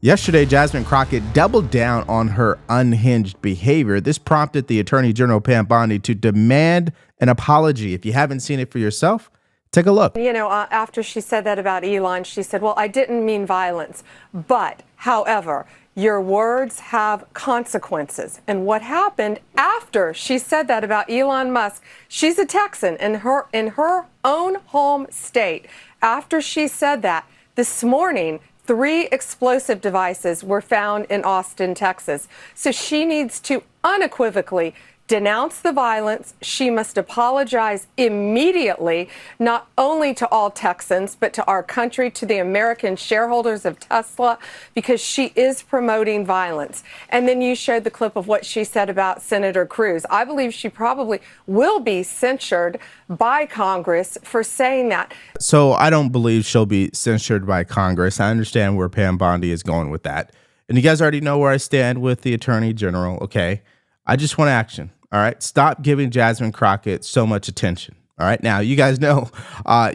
Yesterday, Jasmine Crockett doubled down on her unhinged behavior. This prompted the Attorney General Pam Bondi to demand an apology. If you haven't seen it for yourself, take a look. You know, after she said that about Elon, she said, well, I didn't mean violence, but however, your words have consequences. And what happened after she said that about Elon Musk, she's a Texan in her own home state. After she said that, this morning, 3 explosive devices were found in Austin, Texas. So she needs to unequivocally denounce the violence. She must apologize immediately, not only to all Texans, but to our country, to the American shareholders of Tesla, because she is promoting violence. And then you showed the clip of what she said about Senator Cruz. I believe she probably will be censured by Congress for saying that. So I don't believe she'll be censured by Congress. I understand where Pam Bondi is going with that. And you guys already know where I stand with the Attorney General, okay? I just want action. All right. Stop giving Jasmine Crockett so much attention. All right. Now, you guys know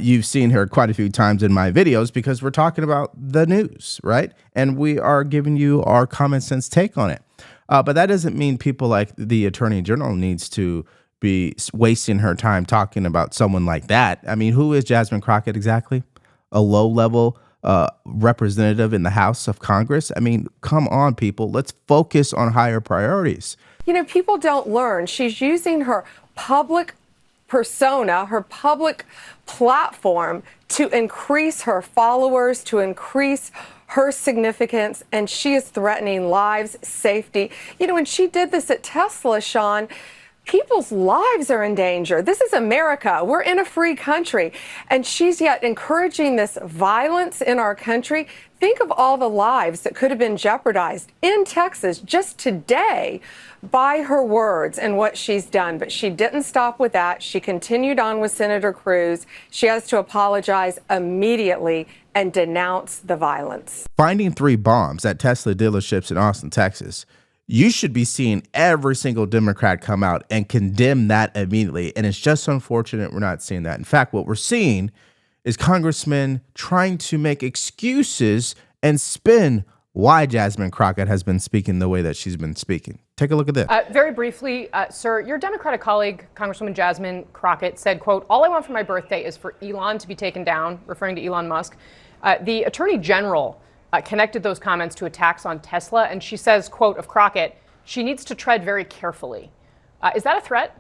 you've seen her quite a few times in my videos because we're talking about the news. Right. And we are giving you our common sense take on it. But that doesn't mean people like the Attorney General needs to be wasting her time talking about someone like that. I mean, who is Jasmine Crockett exactly? A low level representative in the House of Congress? I mean, come on, people. Let's focus on higher priorities. You know, people don't learn. She's using her public persona, her public platform to increase her followers, to increase her significance, and she is threatening lives, safety. You know, when she did this at Tesla, Sean, people's lives are in danger. This is America. We're in a free country, and she's yet encouraging this violence in our country. Think of all the lives that could have been jeopardized in Texas just today by her words and what she's done. But she didn't stop with that. She continued on with Senator Cruz. She has to apologize immediately and denounce the violence. Finding 3 bombs at Tesla dealerships in Austin, Texas. You should be seeing every single Democrat come out and condemn that immediately. And it's just unfortunate we're not seeing that. In fact, what we're seeing is congressmen trying to make excuses and spin why Jasmine Crockett has been speaking the way that she's been speaking. Take a look at this. Very briefly, sir, your Democratic colleague, Congresswoman Jasmine Crockett, said, quote, all I want for my birthday is for Elon to be taken down, referring to Elon Musk. The Attorney General connected those comments to attacks on Tesla, and she says, quote, of Crockett, she needs to tread very carefully. Is that a threat?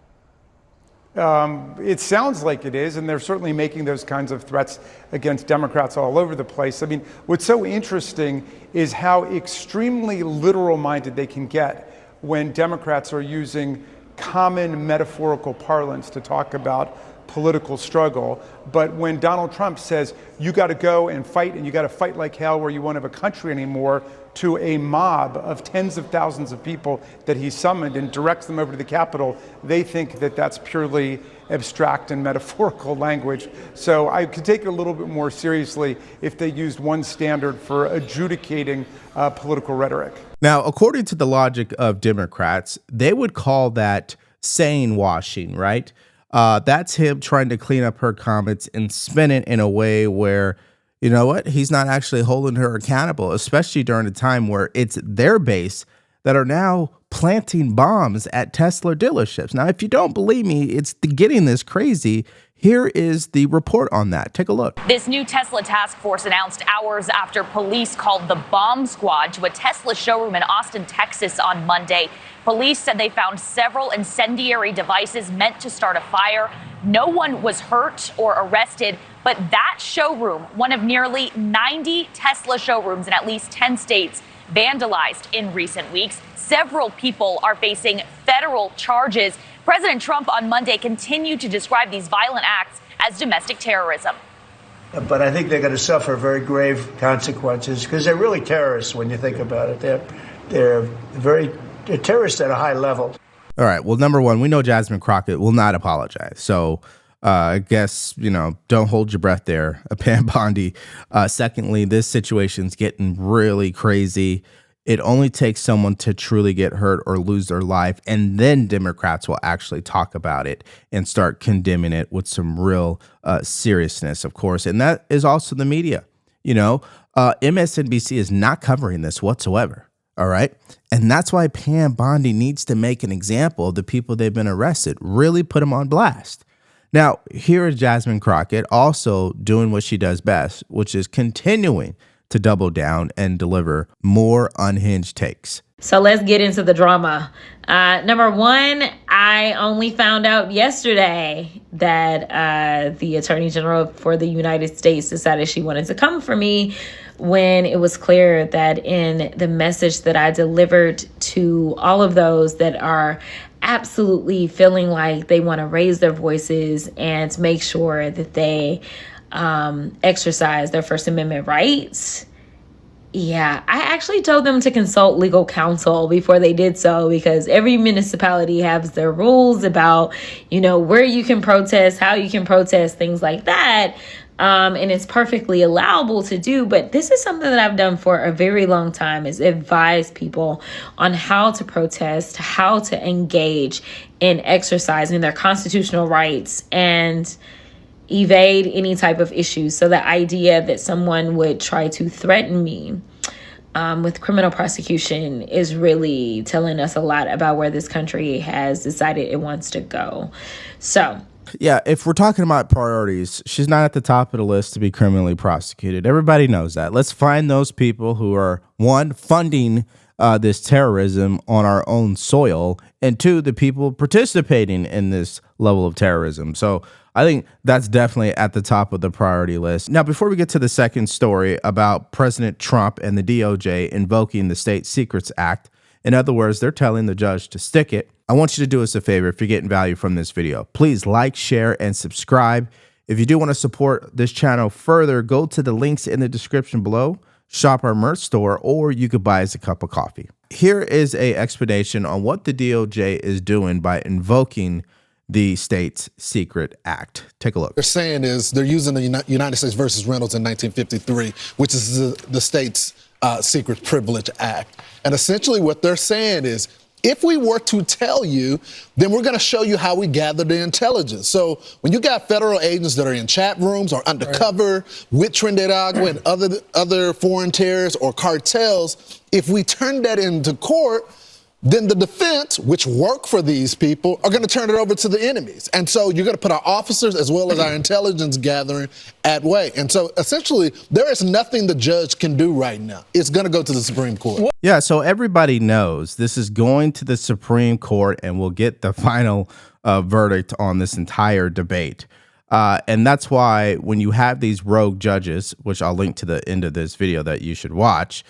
It sounds like it is, and they're certainly making those kinds of threats against Democrats all over the place. I mean, what's so interesting is how extremely literal-minded they can get when Democrats are using common metaphorical parlance to talk about political struggle. But when Donald Trump says, you got to go and fight, and you got to fight like hell, where you won't have a country anymore, to a mob of tens of thousands of people that he summoned and directs them over to the Capitol, they think that that's purely abstract and metaphorical language. So I could take it a little bit more seriously if they used one standard for adjudicating political rhetoric. Now, according to the logic of Democrats, they would call that saying washing, right? That's him trying to clean up her comments and spin it in a way where, you know what, he's not actually holding her accountable, especially during a time where it's their base that are now planting bombs at Tesla dealerships. Now, if you don't believe me, it's getting this crazy. Here is the report on that. Take a look. This new Tesla task force announced hours after police called the bomb squad to a Tesla showroom in Austin, Texas on Monday. Police said they found several incendiary devices meant to start a fire. No one was hurt or arrested, but that showroom, one of nearly 90 Tesla showrooms in at least 10 states, vandalized in recent weeks. Several people are facing federal charges. President Trump on Monday continued to describe these violent acts as domestic terrorism. But I think they're going to suffer very grave consequences because they're really terrorists when you think about it. They're terrorists at a high level. All right. Well, number one, we know Jasmine Crockett will not apologize. So I guess, don't hold your breath there, Pam Bondi. Secondly, this situation's getting really crazy. It only takes someone to truly get hurt or lose their life, and then Democrats will actually talk about it and start condemning it with some real seriousness, of course. And that is also the media. MSNBC is not covering this whatsoever. All right. And that's why Pam Bondi needs to make an example of the people they've been arrested, really put them on blast. Now, here is Jasmine Crockett also doing what she does best, which is continuing to double down and deliver more unhinged takes. So let's get into the drama. Number one, I only found out yesterday that the Attorney General for the United States decided she wanted to come for me when it was clear that in the message that I delivered to all of those that are absolutely feeling like they want to raise their voices and make sure that they exercise their First Amendment rights. Yeah, I actually told them to consult legal counsel before they did so, because every municipality has their rules about, where you can protest, how you can protest, things like that. And it's perfectly allowable to do. But this is something that I've done for a very long time, is advise people on how to protest, how to engage in exercising their constitutional rights and evade any type of issues. So the idea that someone would try to threaten me with criminal prosecution is really telling us a lot about where this country has decided it wants to go. So yeah, if we're talking about priorities, she's not at the top of the list to be criminally prosecuted. Everybody knows that. Let's find those people who are, one, funding this terrorism on our own soil, and two, the people participating in this level of terrorism. So I think that's definitely at the top of the priority list. Now, before we get to the second story about President Trump and the DOJ invoking the State Secrets Act, in other words, they're telling the judge to stick it, I want you to do us a favor. If you're getting value from this video, please like, share, and subscribe. If you do want to support this channel further, go to the links in the description below, shop our merch store, or you could buy us a cup of coffee. Here is an explanation on what the DOJ is doing by invoking the State's Secret Act. Take a look. They're saying is they're using the United States versus Reynolds in 1953, which is the state's Secret Privilege Act. And essentially what they're saying is, if we were to tell you, then we're going to show you how we gather the intelligence. So when you got federal agents that are in chat rooms or undercover with Trinidad and other foreign terrorists or cartels, if we turn that into court, then the defense, which work for these people, are going to turn it over to the enemies. And so you're going to put our officers as well as our intelligence gathering at way. And so essentially, there is nothing the judge can do right now. It's going to go to the Supreme Court. Yeah, so everybody knows this is going to the Supreme Court, and we'll get the final verdict on this entire debate. And that's why when you have these rogue judges, which I'll link to the end of this video that you should watch,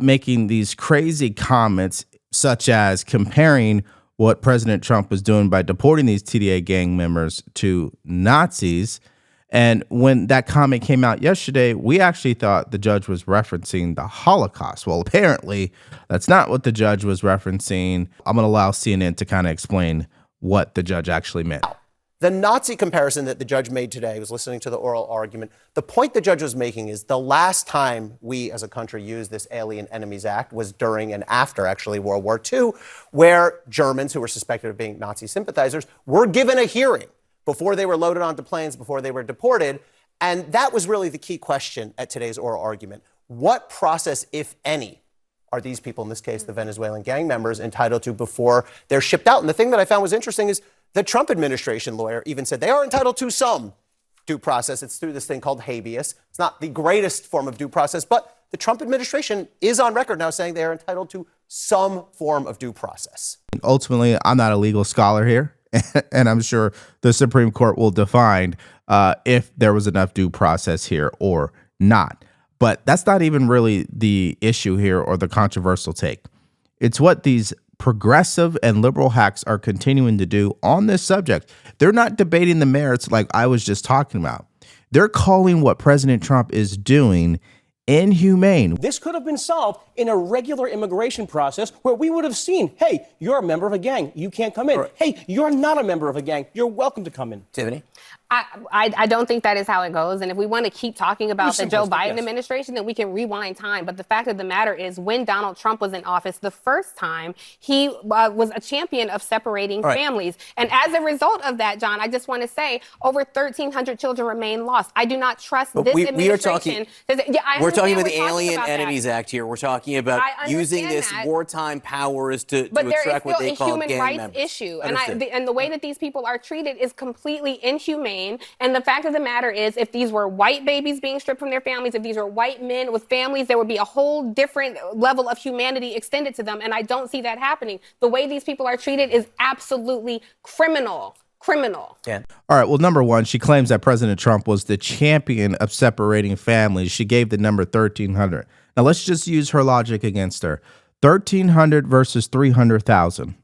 making these crazy comments, such as comparing what President Trump was doing by deporting these TDA gang members to Nazis. And when that comment came out yesterday, we actually thought the judge was referencing the Holocaust. Well, apparently that's not what the judge was referencing. I'm going to allow CNN to kind of explain what the judge actually meant. The Nazi comparison that the judge made today, was listening to the oral argument. The point the judge was making is the last time we as a country used this Alien Enemies Act was during and after actually World War II, where Germans who were suspected of being Nazi sympathizers were given a hearing before they were loaded onto planes, before they were deported. And that was really the key question at today's oral argument. What process, if any, are these people, in this case, the Venezuelan gang members, entitled to before they're shipped out? And the thing that I found was interesting is the Trump administration lawyer even said they are entitled to some due process. It's through this thing called habeas. It's not the greatest form of due process, but the Trump administration is on record now saying they are entitled to some form of due process. Ultimately, I'm not a legal scholar here, and I'm sure the Supreme Court will define if there was enough due process here or not. But that's not even really the issue here or the controversial take. It's what these progressive and liberal hacks are continuing to do on this subject. They're not debating the merits like I was just talking about. They're calling what President Trump is doing inhumane. This could have been solved in a regular immigration process where we would have seen, hey, you're a member of a gang, you can't come in. Right. Hey, you're not a member of a gang, you're welcome to come in. Tiffany? I don't think that is how it goes. And if we want to keep talking about the Joe Biden yes. administration, then we can rewind time. But the fact of the matter is, when Donald Trump was in office the first time, he was a champion of separating families. And as a result of that, John, I just want to say over 1,300 children remain lost. I do not trust this administration. We're talking about the Alien Enemies Act here. We're talking about using this wartime powers to extract what they call gang members. But there is still a human rights issue. And the way that these people are treated is completely inhumane. And the fact of the matter is, if these were white babies being stripped from their families, if these were white men with families, there would be a whole different level of humanity extended to them. And I don't see that happening. The way these people are treated is absolutely criminal. Yeah. All right. Well, number one, she claims that President Trump was the champion of separating families. She gave the number 1,300. Now, let's just use her logic against her. 1,300 versus 300,000.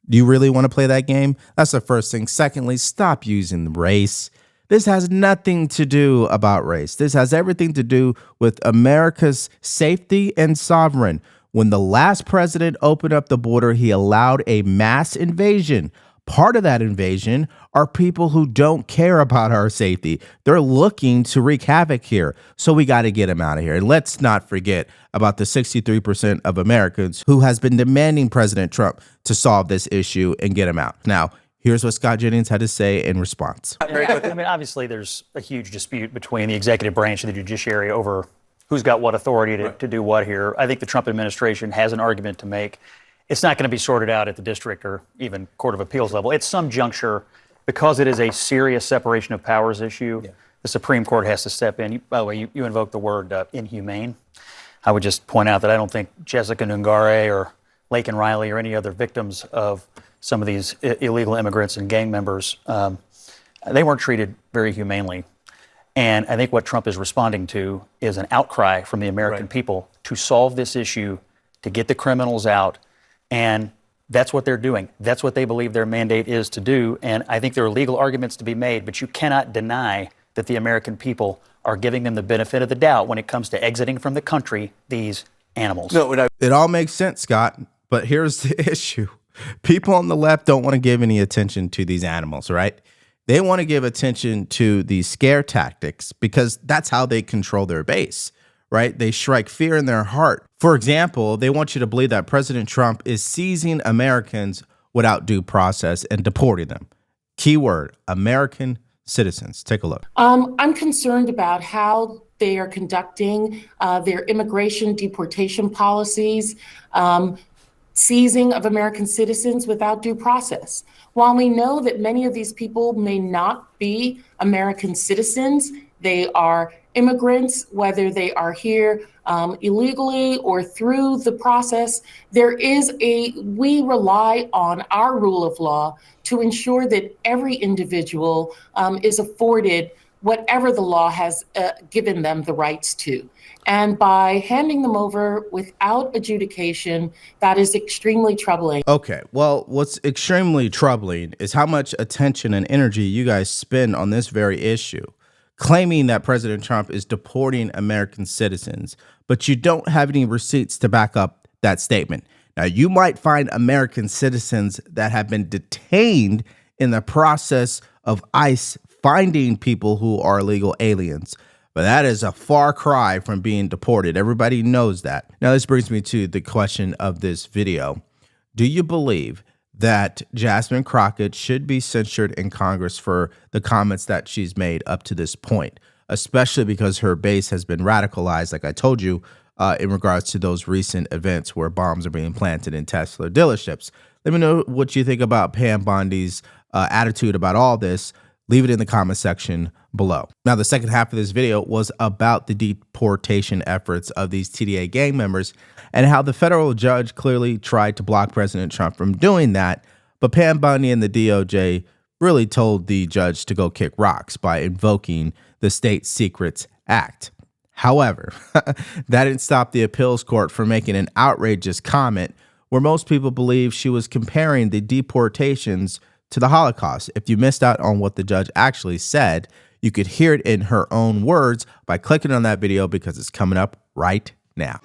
Do you really want to play that game? That's the first thing. Secondly, stop using race. This has nothing to do about race. This has everything to do with America's safety and sovereign. When the last president opened up the border, he allowed a mass invasion. Part of that invasion are people who don't care about our safety. They're looking to wreak havoc here. So we got to get them out of here. And let's not forget about the 63% of Americans who has been demanding President Trump to solve this issue and get him out. Now, here's what Scott Jennings had to say in response. I mean, obviously, there's a huge dispute between the executive branch and the judiciary over who's got what authority to do what here. I think the Trump administration has an argument to make. It's not going to be sorted out at the district or even Court of Appeals level. At some juncture, because it is a serious separation of powers issue, the Supreme Court has to step in. By the way, you invoked the word inhumane. I would just point out that I don't think Jessica Nungare or Laken Riley or any other victims of some of these illegal immigrants and gang members, they weren't treated very humanely. And I think what Trump is responding to is an outcry from the American people to solve this issue, to get the criminals out. And that's what they're doing. That's what they believe their mandate is to do. And I think there are legal arguments to be made, but you cannot deny that the American people are giving them the benefit of the doubt when it comes to exiting from the country these animals. It all makes sense, Scott. But here's the issue. People on the left don't want to give any attention to these animals, right? They want to give attention to these scare tactics because that's how they control their base. Right? They strike fear in their heart. For example, they want you to believe that President Trump is seizing Americans without due process and deporting them. Keyword, American citizens. Take a look. I'm concerned about how they are conducting their immigration deportation policies, seizing of American citizens without due process. While we know that many of these people may not be American citizens, they are immigrants, whether they are here illegally or through the process, we rely on our rule of law to ensure that every individual is afforded whatever the law has given them the rights to. And by handing them over without adjudication, that is extremely troubling. Okay, well, what's extremely troubling is how much attention and energy you guys spend on this very issue, claiming that President Trump is deporting American citizens, but you don't have any receipts to back up that statement. Now, you might find American citizens that have been detained in the process of ICE finding people who are illegal aliens, but that is a far cry from being deported. Everybody knows that. Now, this brings me to the question of this video. Do you believe that Jasmine Crockett should be censured in Congress for the comments that she's made up to this point, especially because her base has been radicalized, like I told you, in regards to those recent events where bombs are being planted in Tesla dealerships? Let me know what you think about Pam Bondi's attitude about all this. Leave it in the comment section below. Now, the second half of this video was about the deportation efforts of these TDA gang members and how the federal judge clearly tried to block President Trump from doing that. But Pam Bondi and the DOJ really told the judge to go kick rocks by invoking the State Secrets Act. However, that didn't stop the appeals court from making an outrageous comment where most people believe she was comparing the deportations to the Holocaust. If you missed out on what the judge actually said, you could hear it in her own words by clicking on that video because it's coming up right now.